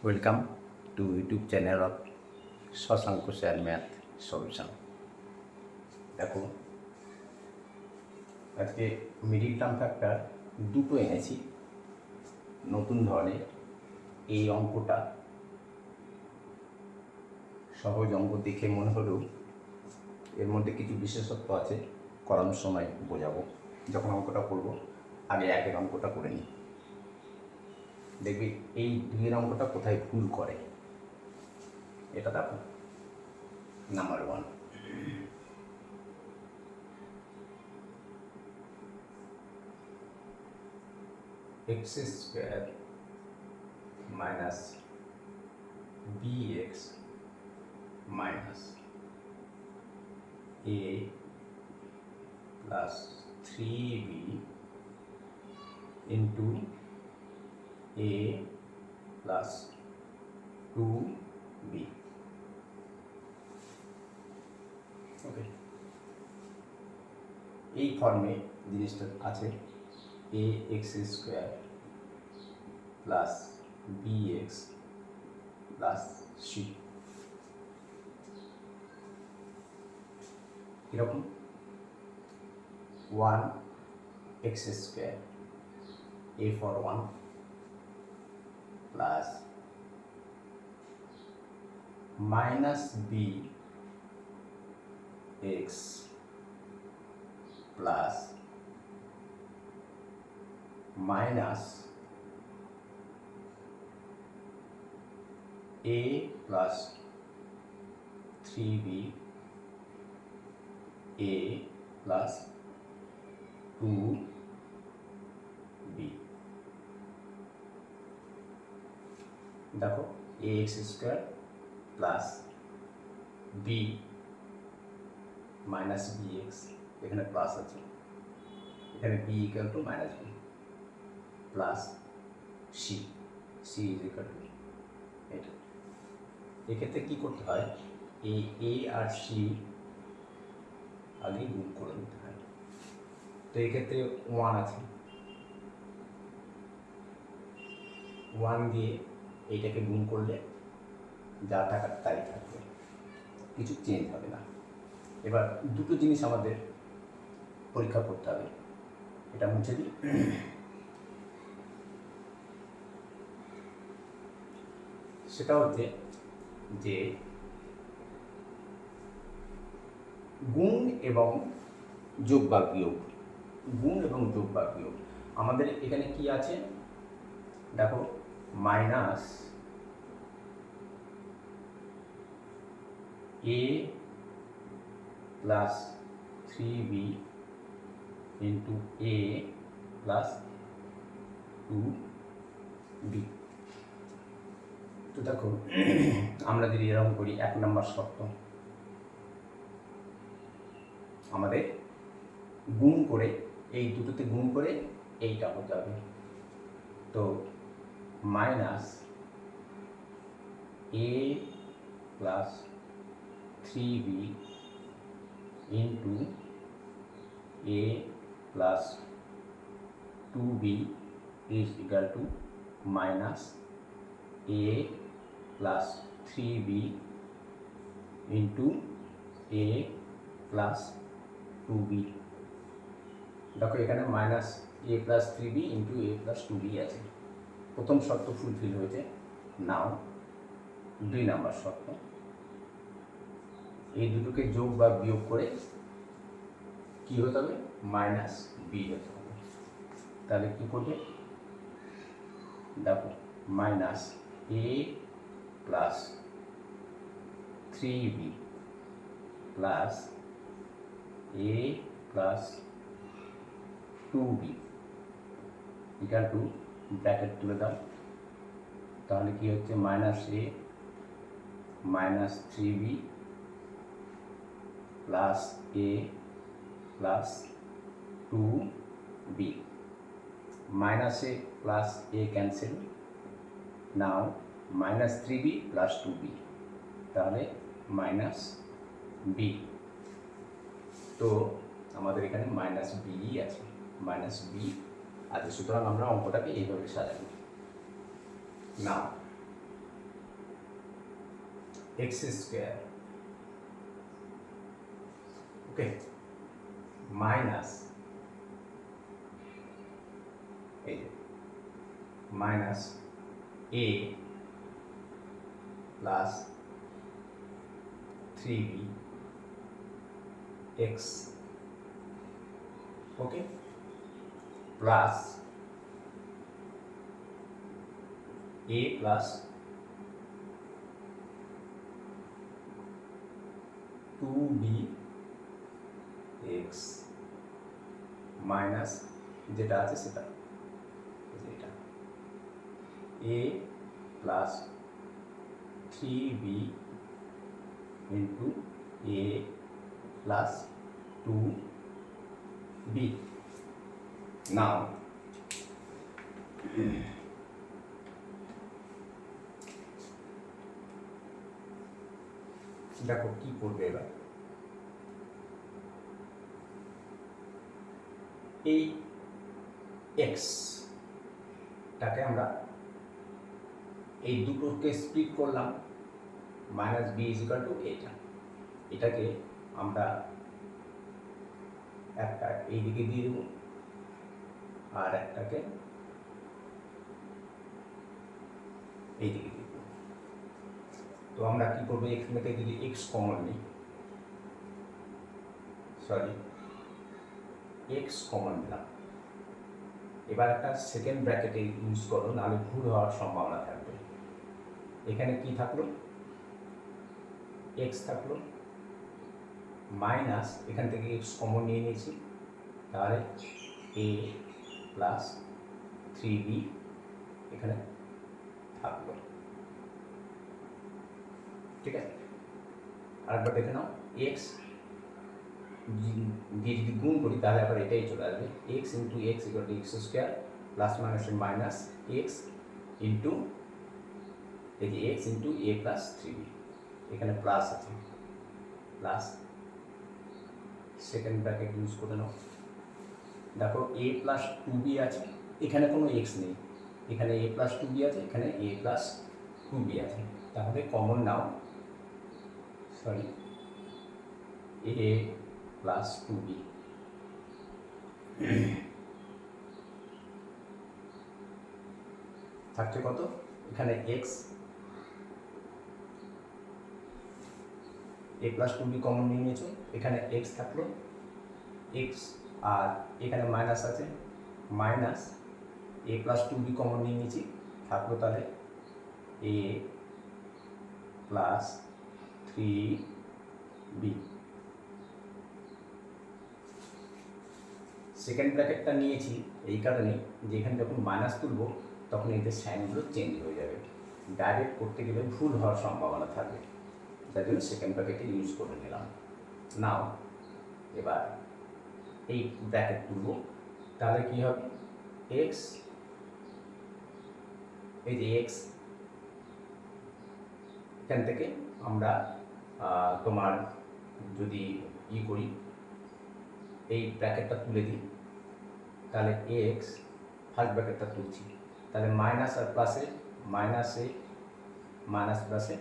Welcome to YouTube channel of Shashank sir math solution. দেখো, আজকে middle term factor দুটো এনেছি নতুন ধরনের। এই অঙ্কটা সহজ অঙ্ক দেখে মনে হলেও এর মধ্যে কিছু বিশেষত্ব আছে, করানোর সময় বোঝাবো। যখন অঙ্কটা করবো আগে একের অঙ্কটা করে নিই, দেখবি এই দুইয়ের অঙ্কটা কোথায় ভুল করে। এটা দেখো, number 1, x square minus bx minus a plus 3b into a plus 2b। ওকে, এই ফর্মে জিনিসটা আছে, a x square plus bx plus c। এরকম 1x square a for 1 plus minus b x plus minus a plus 3b a plus 2b। দেখো, ax square plus b minus bx, এখানে plus আছে, এখানে b equal to minus b plus c, c is equal to এটা। এক্ষেত্রে কী করতে হয়, এই a R c আগে গুণ করে নিতে হয়। তো এক্ষেত্রে 1 আছে, 1 দিয়ে এইটাকে গুণ করলে যা টাকার তাই থাকবে, কিছু চেঞ্জ হবে না। এবার দুটো জিনিস আমাদের পরীক্ষা করতে হবে, এটা মুছে দিই। সেটা হচ্ছে যে গুণ এবং যোগ বা বিয়োগ, গুণ এবং যোগ বা বিয়োগ। আমাদের এখানে কি আছে দেখো, minus a plus 3b into a plus 2b। তো দেখো, আমরা যদি এরকম করি, 1 নম্বর শর্ত আমাদের গুণ করে, এই দুটোতে গুণ করে এইটা হতে হবে। তো minus a plus 3b into a plus 2b is equal to minus a plus 3b into a plus 2b। দেখো, এখানে minus a plus 3b into a plus 2b আছে। প্রথম শর্ত ফুলফিল হয়েছে। নাও 2 নম্বর শর্ত, এই দুটোকে যোগ বা বিয়োগ করে কি হতে হবে, মাইনাস b হতে হবে। তাহলে কি করবে, দেখো, minus a plus 3b plus a plus 2b equal to, bracket তুলে দাও, তাহলে কি হচ্ছে, minus a minus 3b plus a plus 2b। Minus a plus a cancel, now minus 3b plus 2b, তাহলে মাইনাস b। তো আমাদের এখানে minus b আছে, মাইনাস b আছে। সুতরাং আমরা অঙ্কটাকে এইভাবে সাজাবো। নাও x square, okay, minus minus a plus 3b x, okay, plus a plus 2b x minus যেটা আছে সেটা এটা a plus 3b into a plus 2b। নাও দেখো কি করবে এবার, এই এক্স টাকে আমরা এই দুটোকে স্প্লিট করলাম, minus B is equal to এটাকে আমরা একটা এইদিকে দিয়ে দেবো আর একটাকে এইদিকে দিয়ে দেবো। তো আমরা কি করবো, এখান থেকে যদি এক্স কমন নিই, সরি এক্স কমন নিলাম, এবার একটা সেকেন্ড ব্র্যাকেটে ইউজ করো, নাহলে ভুল হওয়ার সম্ভাবনা থাকবে। এখানে কি থাকলো, এক্স থাকলো মাইনাস, এখান থেকে এক্স কমন নিয়ে নিয়েছি, তাহলে এ প্লাস 3b এখানে থাকলো, ঠিক আছে। আরেকবার দেখে নাও, এক্স দিয়ে যদি গুণ করি তাহলে আবার এটাই চলে আসবে, x into x equal to x square plus minus minus x into এই যে এক্স ইন্টু এ প্লাস 3b, এখানে প্লাস আছে, প্লাস সেকেন্ড ব্র্যাকেট ইউজ করে নাও। দেখো এ প্লাস 2b আছে, এখানে কোনো এক্স নেই, এখানে এ প্লাস 2b আছে, এখানে এ প্লাস 2b আছে, তাহলে কমন নাও, সরি এ প্লাস 2b, থাকছে কত, এখানে এক্স, এ প্লাস 2b কমন নিয়ে নিয়েছো, এখানে এক্স থাকলো, এক্স আর এখানে মাইনাস আছে, মাইনাস এ প্লাস 2b কমন নিয়ে নিয়েছি, থাকলো তাহলে এ প্লাস 3b। সেকেন্ড ব্র্যাকেটটা নিয়েছি এই কারণে যে এখানে যখন মাইনাস তুলব তখন এতে সাইনগুলো চেঞ্জ হয়ে যাবে, ডাইরেক্ট করতে গেলে ভুল হওয়ার সম্ভাবনা থাকবে, তাই জন্য সেকেন্ড ব্র্যাকেটে ইউজ করে নিলাম। নাও এবার এই ব্র্যাকেট তুলব, তাহলে কি হবে, এক্স, এই যে এক্স, এখান থেকে আমরা তোমার যদি করি, এই ব্র্যাকেটটা তুলে দিই, তাহলে এক্স ফার্স্ট ব্র্যাকেটটা তুলছি, তাহলে মাইনাস আর প্লাসে মাইনাসে মাইনাস প্লাসে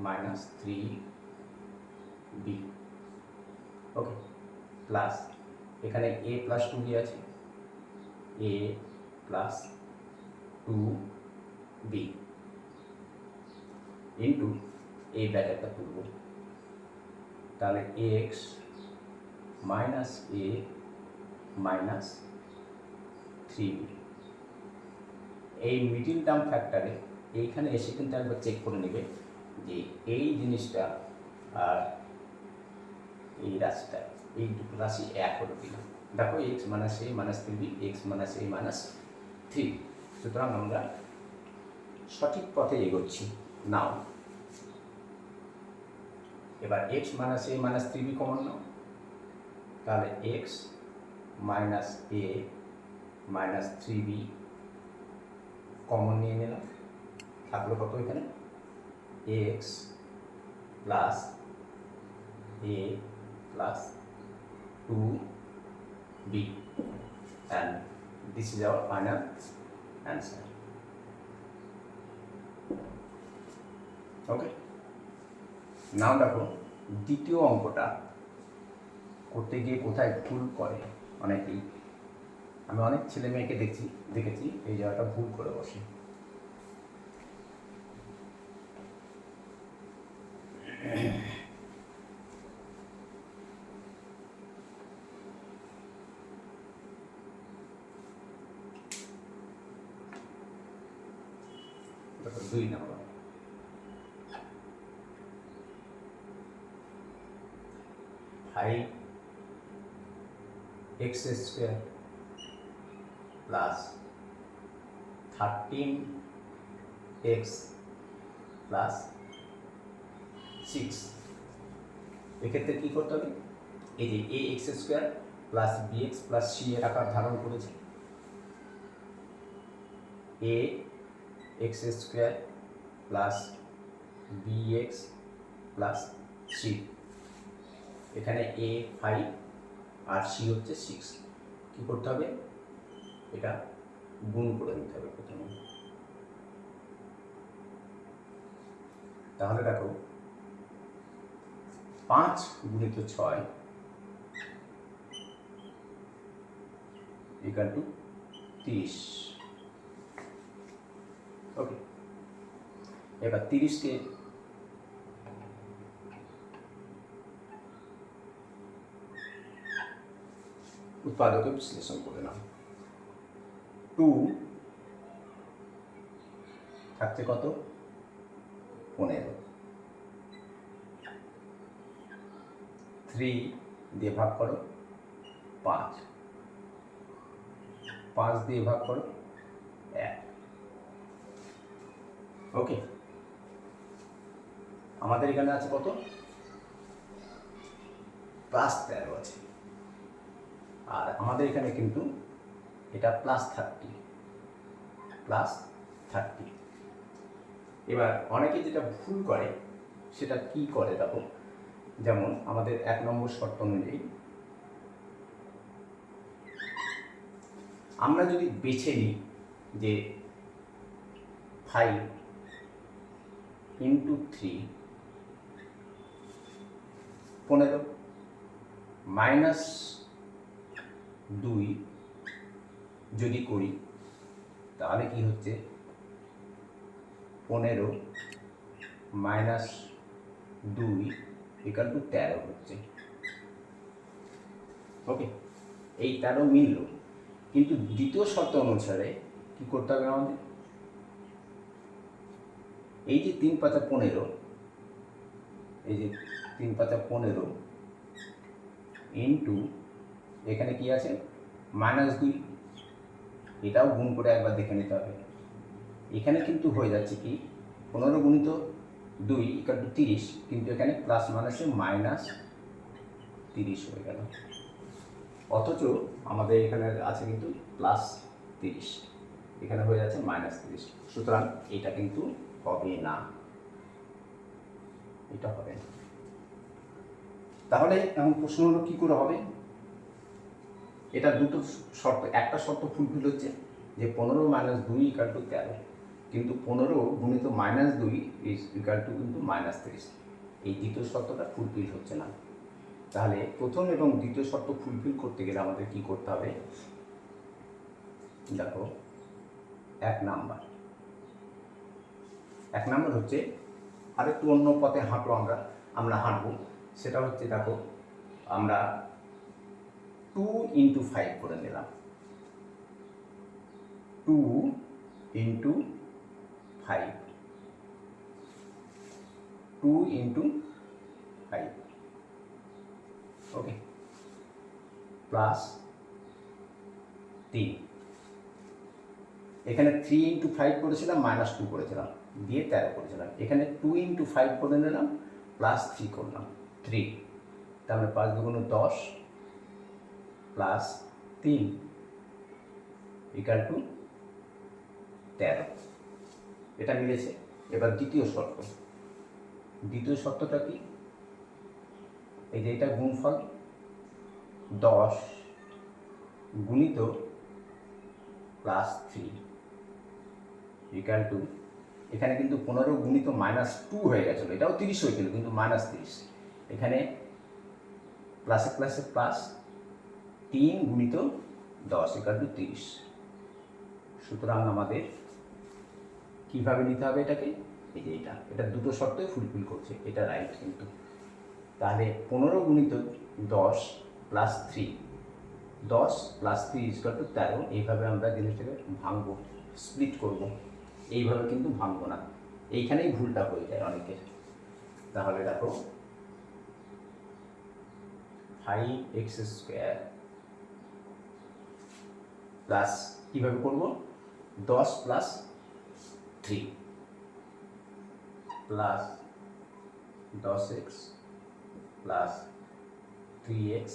মাইনাস 3b, ওকে, প্লাস এখানে এ প্লাস 2b আছে, এ প্লাস 2b ইন্টু এই ব্র্যাকেটটা তুলব, তাহলে এক্স মাইনাস এ মাইনাস 3b। এই মিডিল টার্ম ফ্যাক্টরে এইখানে এসে কিন্তু একবার চেক করে নেবে যে এই জিনিসটা আর এই রাশিটা, এই দুটো রাশি এক হলো কিনা। দেখো এক্স মাইনাস এ মাইনাস 3b, এক্স মাইনাস এ মাইনাস 3, সুতরাং আমরা সঠিক পথে এগোচ্ছি। নাও এবার এক্স মাইনাস এ মাইনাস 3b কমন নাও, তাহলে এক্স মাইনাস এ মাইনাস 3b কমন নিয়ে নিলাম, থাকলো কত এখানে, x plus A plus 2b, and this is our final answer. Okay. নাও দেখো দ্বিতীয় অঙ্কটা করতে গিয়ে কোথায় ভুল করে অনেকেই। আমি অনেক ছেলে মেয়েকে দেখেছি এই জায়গাটা ভুল করে বসে। দেখো 2 নম্বর, 5x square plus 13x plus 6। এক্ষেত্রে কী করতে হবে? এই যে ax square plus bx plus c এর আকার ধারণ করেছে। ax square plus bx plus c, এখানে a 5 আর c হচ্ছে 6। কী করতে হবে? এটা গুণ করে নিতে হবে প্রথমে। তাহলে দেখো 5 গুণিত 6 ইকুয়াল টু 30। ওকে, এবার 30কে উৎপাদকে বিশ্লেষণ করে নাও। 2 থাকছে কত? 15। 3 দিয়ে ভাগ করো 5, 5 দিয়ে ভাগ করো 1। ওকে, আমাদের এখানে আছে কত? প্লাস 13 আছে, আর আমাদের এখানে কিন্তু এটা প্লাস 30। এবার অনেকে যেটা ভুল করে সেটা কি করে দেখো, যেমন আমাদের 1 নম্বর শর্ত অনুযায়ী আমরা যদি বেছে নিই যে 5 ইন্টু 3 15 মাইনাস 2 যদি করি তাহলে কি হচ্ছে? 15 মাইনাস 2 ইকুয়াল টু 13 হচ্ছে। ওকে, এই 13 মিলল, কিন্তু দ্বিতীয় শর্ত অনুসারে কি করতে হবে আমাদের? এই যে 3 × 5 = 15, এই যে 3 × 5 = 15 ইন্টু এখানে কি আছে? -2, এটাও গুণ করে একবার দেখে নিতে হবে। এখানে কিন্তু হয়ে যাচ্ছে কি 15 গুণিত 2 ইকুয়াল টু 30, কিন্তু এখানে প্লাস মাইনাসে -30 হয়ে গেল, অথচ আমাদের এখানে আছে কিন্তু +30, এখানে হয়ে যাচ্ছে -30। সুতরাং এটা কিন্তু হবে না, এটা হবে না। তাহলে এখন প্রশ্ন হলো কী করে হবে? এটা দুটো শর্ত, একটা শর্ত ফুলফিল হচ্ছে যে 15 - 2 = 13, কিন্তু 15 গুণিত -2 = কিন্তু -30। এই দ্বিতীয় শর্তটা ফুলফিল হচ্ছে না। তাহলে প্রথম এবং দ্বিতীয় শর্ত ফুলফিল করতে গেলে আমাদের কি করতে হবে? দেখো 1 নাম্বার হচ্ছে আরেকটু অন্য পথে আমরা হাঁটবো। সেটা হচ্ছে দেখো আমরা 2 × 5 করে নিলাম। 2 × 5, 2 × 5, ওকে, প্লাস 3। এখানে 3 × 5 করেছিলাম, -2 করেছিলাম, দিয়ে 13 করেছিলাম। এখানে 2 × 5 করে নিলাম, +3 করলাম, 3। তাহলে 5 × 2 = 10 প্লাস 3 = 13। এটা মিলেছে। এবার দ্বিতীয় শর্তটা কি? এই যে এটা গুণফল 10 গুণিত +3 = এখানে কিন্তু 15 গুণিত -2 হয়ে গেছিলো, এটাও 30 হয়েছিল কিন্তু -30। এখানে প্লাসে প্লাসে প্লাস, 3 গুণিত 10 = 30। সুতরাং আমাদের কীভাবে নিতে হবে এটাকে, এই যে এটা দুটো শর্তই ফুলফিল করছে, এটা রাইট কিন্তু। তাহলে 15 গুণিত 10 প্লাস 3, 10 প্লাস 3 = 13। এইভাবে আমরা জিনিসটাকে ভাঙবো, স্প্লিট করব। এইভাবে কিন্তু ভাঙবো না, এইখানেই ভুলটা হয়ে যায় অনেকের। তাহলে দেখো 5x² প্লাস, কীভাবে করবো, 10 plus 3 plus 10x plus 3x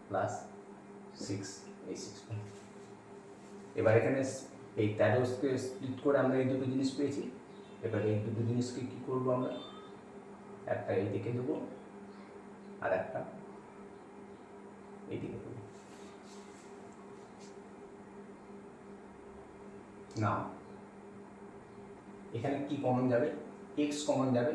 plus 6, এই 6। এবার এখানে এই 13কে স্প্লিট করে আমরা এই দুটো জিনিস পেয়েছি। এবার এই দুটো জিনিসকে কী করবো আমরা, একটা এইদিকে দেবো আর একটা এইদিকে দেবো। না, এখানে কি কমন যাবে, x কমন যাবে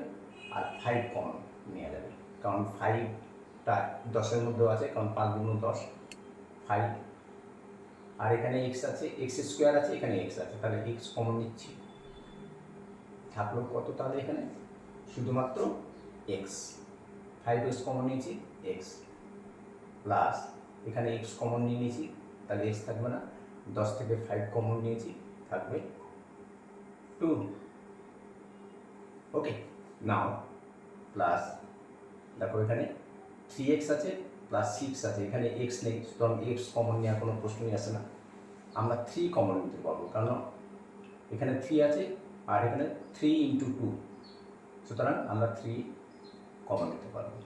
আর 5 কমন নেওয়া যাবে, কারণ 5টা 10-এর মধ্যেও আছে, কারণ 5 গুণ 10 5। আর এখানে x আছে, x² আছে, এখানে x আছে, তাহলে x কমন নিচ্ছি। থাকলো কত তাহলে এখানে, শুধুমাত্র x। 5x কমন নিয়েছি, x প্লাস এখানে x কমন নিয়ে নিয়েছি, তাহলে x থাকবে না। 10 থেকে 5 কমন নিয়েছি, থাকবে 2। ওকে, নাও প্লাস, দেখো এখানে 3x আছে প্লাস 6 আছে, এখানে x নেই, সুতরাং x কমন নেওয়ার কোনো প্রশ্নই আসে না। আমরা 3 কমন নিতে পারবো, কারণ এখানে 3 আছে আর এখানে 3 × 2, সুতরাং আমরা 3 কমন নিতে পারবো।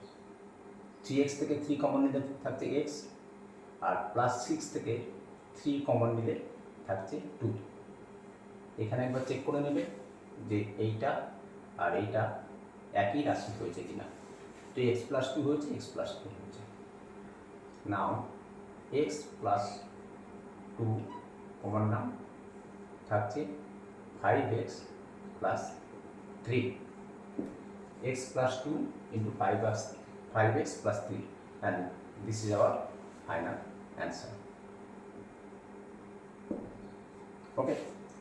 3x থেকে 3 কমন নিলে থাকছে x, আর প্লাস 6 থেকে 3 কমন নিলে থাকছে 2। এখানে একবার চেক করে নেবে যে এইটা আর এইটা একই রাশি হয়েছে কিনা। তো x + 2 হয়েছে, x + 2 হয়েছে। নাও x + 2 কমন নাম, থাকছে 5x + 3। x + 2 × 5x + 3, and this is our final answer. ওকে,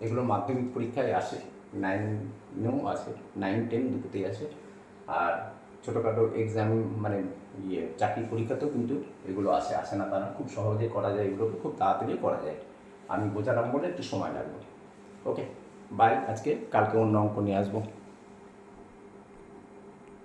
এগুলো মাধ্যমিক পরীক্ষায় আসে, 9-এও আছে, 9-10 দুটোতেই আসে। আর ছোটোখাটো এক্সাম মানে চাকরি পরীক্ষাতেও কিন্তু এগুলো আসে না তা না, খুব সহজে করা যায়, এগুলোকে খুব তাড়াতাড়িও করা যায়। আমি বোঝালাম বলে একটু সময় লাগবে। ওকে, বাই। আজকে কালকে অন্য অঙ্ক নিয়ে আসবো।